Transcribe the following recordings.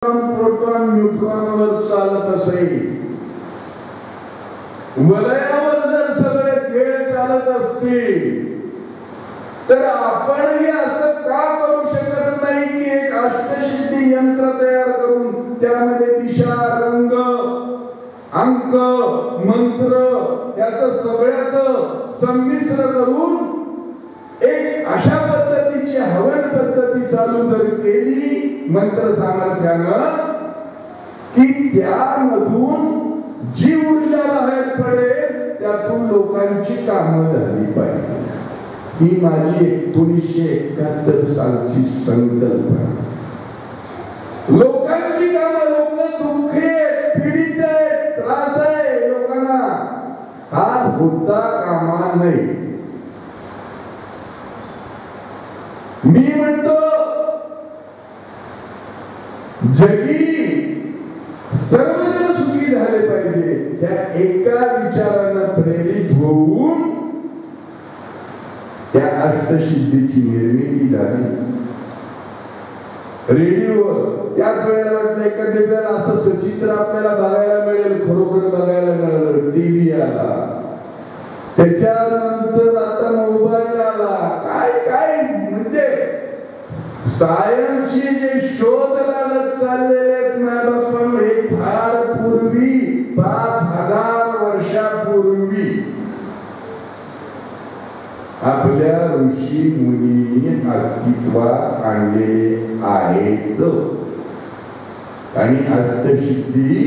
Proton न्यूट्रॉनवर चालत असेल, वलयावर जर सगळे खेळ चालत असतील, तर आपणही असं का करू शकत नाही की एक अष्टसिद्धी यंत्र तयार करून त्यामध्ये दिशा, रंग, अंक, मंत्र याचं सगळ्याचं संमिश्र करून एक अशा पद्धतीची हवन पद्धती चालू जर केली मंत्र सामर्थ्यानं की त्यामधून जी ऊर्जा बाहेर पडेल त्यातून लोकांची कामं झाली पाहिजे. ही माझी 1971 सालची संकल्पना. लोकांची कामं, लोक दुःखी आहेत, पीडित आहेत, त्रास आहे लोकांना, हा होता कामा नाही. मी म्हणतो जगी सर्वजण सुखी झाले पाहिजे. त्या एका विचारानं प्रेरित होऊन त्या अष्टसिद्धीची निर्मिती झाली. रेडिओवर त्याच वेळेला वाटलं एखाद्या वेळेला असं सचित्र आपल्याला बघायला मिळेल, खरोखर बघायला मिळालं. टीव्ही आला, त्याच्यानंतर आता मोबाईल आला. काय काय म्हणजे सायन्सचे जे शोध लागत चाललेले आहेत मॅडम, हे फार पूर्वी 5000 वर्षापूर्वी आपल्या ऋषी मुनींनी अस्तित्वात आणले आहेत. आणि अष्टसिद्धी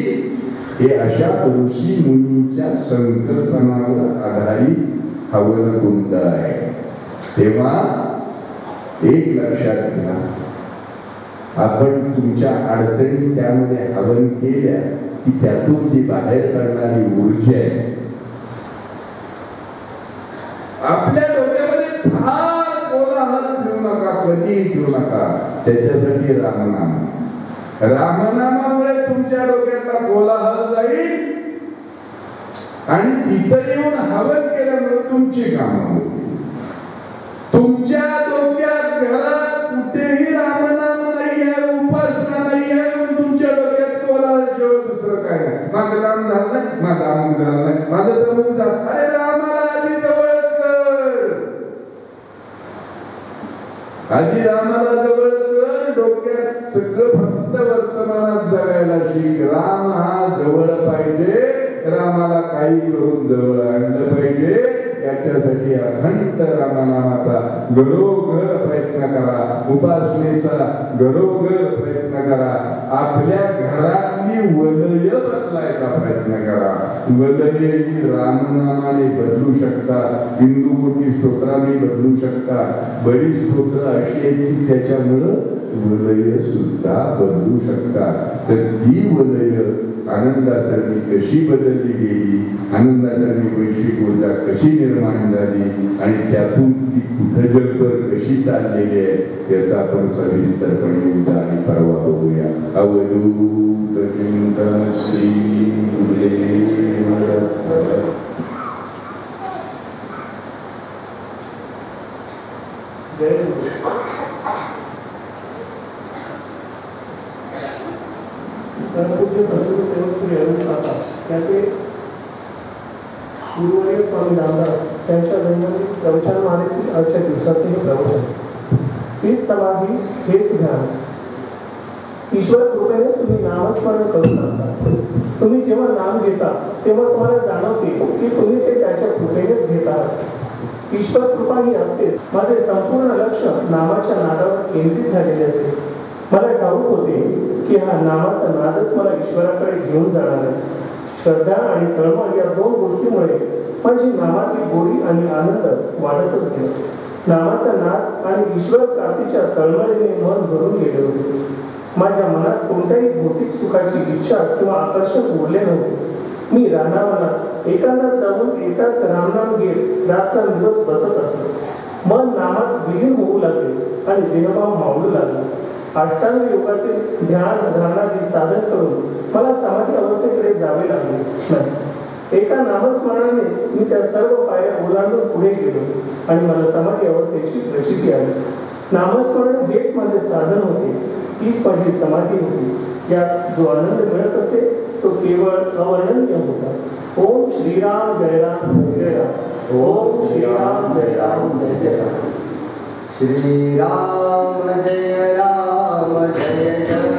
हे अशा ऋषी मुनींच्या संकल्पनावर आधारित हवन कुंड आहे. तेव्हा एक लक्षात घ्या, आपण तुमच्या अडचणी त्यामध्ये हवन केल्या की त्यातून जी बाहेर पडणारी ऊर्जा आहे आपल्या डोक्यामध्ये फार कोलाहल ठेवू नका, कधी ठेवू नका. त्याच्यासाठी रामनाम, रामनामामुळे तुमच्या डोक्यातला कोलाहल जाईल आणि तिथं येऊन हवन केल्यामुळे तुमची कामं होतील. तुमच्या डोक्यात घरात कुठेही रामनाम नाही आहे, उपासना नाही आहे, म्हणून तुमच्या डोक्यात कोलाहल शिवाय दुसरं काय नाही. माझं काम झालं नाही, माझं अमुक झालं नाही, माझं तमुक झालं. अरे रामाला आधी जवळ कर, आधी रामाला जवळ कर. डोक्यात सगळं फक्त वर्तमानात जगायला शिक. राम हा जवळ पाहिजे, रामाला काही करून जवळ आणलं पाहिजे. याच्यासाठी अखंड रामनामाचा घरोघर प्रयत्न करा, उपासनेचा घरोघर प्रयत्न करा. आपल्या घरातली वलय बदलायचा प्रयत्न करा. वलय ही रामनामाने बदलू शकता, हिंदू स्तोत्राने बदलू शकता. बरीच स्तोत्र अशी आहेत की त्याच्यामुळं वलय सुद्धा बदलू शकतात. तर ती वलय आनंदासारखी कशी बदलली गेली, आनंदासारखी वैश्विक ऊर्जा कशी निर्माण झाली आणि त्यातून ती कुठं जगभर कशी चाललेली आहे याचा आपण सविस्तरपणे उद्या आणि परवा बघूया. अवधूत चिंतन श्री परमपूज्य सद्गुरू सेवक श्री अरविंद काका यांचे गुरुवर्य स्वामी रामदास यांच्या दैनंदिन प्रवचनमालेतील आजच्या दिवसाचे हे प्रवचन. हीच समाधी, हेच ध्यान. ईश्वर कृपेनेच तुम्ही नामस्मरण करू लागता. तुम्ही जेव्हा नाम घेता तेव्हा तुम्हाला जाणवते की तुम्ही ते त्याच्या कृपेनेच घेता. ईश्वर कृपा ही असते. माझे संपूर्ण लक्ष नामाच्या नादावर केंद्रित झालेले असेल. मला ठाऊक होते की हा नामाचा नादच मला ईश्वराकडे घेऊन जाणार आहे. श्रद्धा आणि तळमळ या दोन गोष्टीमुळे माझी नामातली गोडी आणि आनंद वाढतच गेला. नामाचा नाद आणि ईश्वर प्राप्तीच्या तळमळीने मन भरून गेले होते. माझ्या मनात कोणत्याही भौतिक सुखाची इच्छा किंवा आकर्षण उरले नव्हते. मी रानावनात एखादा जाऊन एकाच रामनाम घेत रात्रंदिवस बसत असे. मन नामात विलीन होऊ लागले आणि देहभाव मावळू लागला. अष्टांग योगातील ध्यान धारणादी साधन करून मला समाधी अवस्थेकडे जावे लागले नाही. एका नामस्मरणानेच मी त्या सर्व पायऱ्या ओलांडून पुढे गेलो आणि मला समाधी अवस्थेची प्रचिती आली. नामस्मरण हेच माझे साधन होते, हीच माझी समाधी होती. यात जो आनंद मिळत असे तो केवळ अवर्णनीय होता. ओम श्रीराम जय राम जय जय राम. ओम श्रीराम जय राम जय जय राम. श्रीराम जय राम जय जय राम.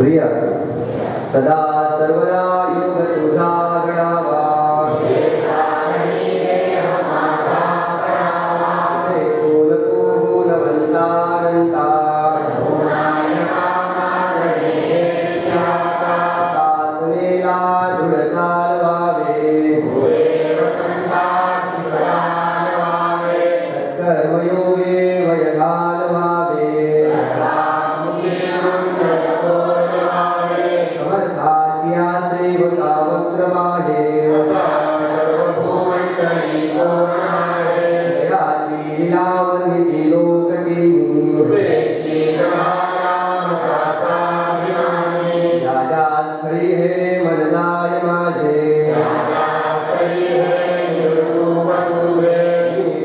प्रिया सदा सर्वदा योग तुझा गणावा सोनको गुणवंतानंता दासनेला दृढ चालवावे कर्मयोगे वय घालवावे समर्थाची आश्रे होता वक्रमाहे जगाची लीलावन्निती लोककेनी राजा स्थळी हे मन जाय माझे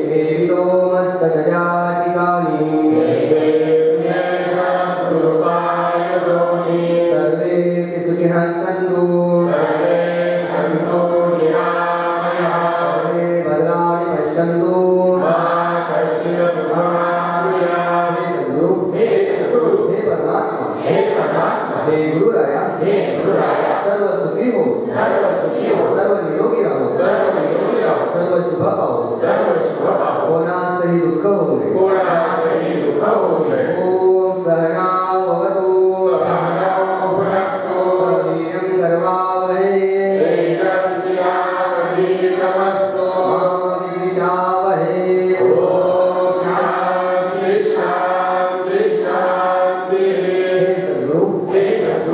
ठेवितो मस्तक त्या ठिकाणी सर्वे सुखिनः सन्तु सर्वे भद्राणि पश्यन्तु हे परमात्मा हे गुरुराया सर्व सुखी हो सर्व निरोगी राहो सर्व शुभ पाहो कोणासही दुःख होऊ नये ओम सहनावतु वीर्यं करवावहै विद्विषावहै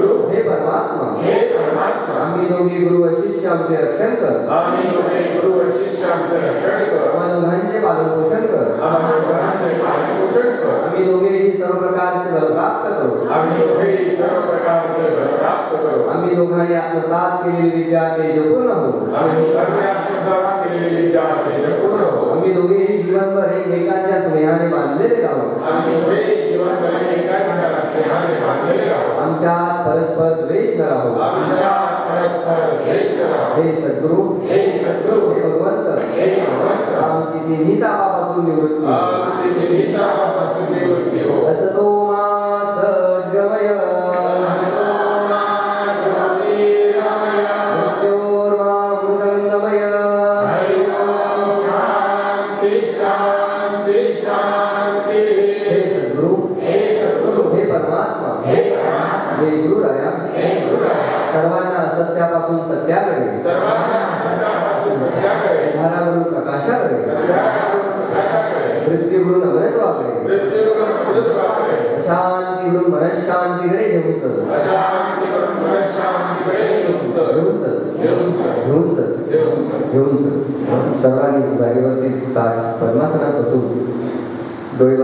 हे परमात्मा आम्ही दोघे गुरु व शिष्य आमचे रक्षण कर आम्हा दोघांचे पालन पोषण कर आम्ही दोघेही सर्व प्रकारचे बल प्राप्त करू आम्ही दोघांनी आत्मसात केलेली विद्या ते जपून हो आम्ही दोघेही जीवनभर एकमेकांच्या स्नेहाने बांधलेले राहू आमच्यात परस्पर द्वेष न राहू हे सद्गुरु हे भगवंत आमची तिन्ही तापापासून निवृत्ती असतो मा सद्गमय मृत्योर्मामृतंगमय हे सद्गुरु हे परमात्मा हे गुरुराया सर्वांना असत्यापासून सत्याकडे अंधारावरून प्रकाशाकडे मृत्यूवरून अमरत्वाकडे अशांतीवरून मनशांतीकडे घेऊन चल सर्वांनी जागेवरती पद्मासनात बसून डोळे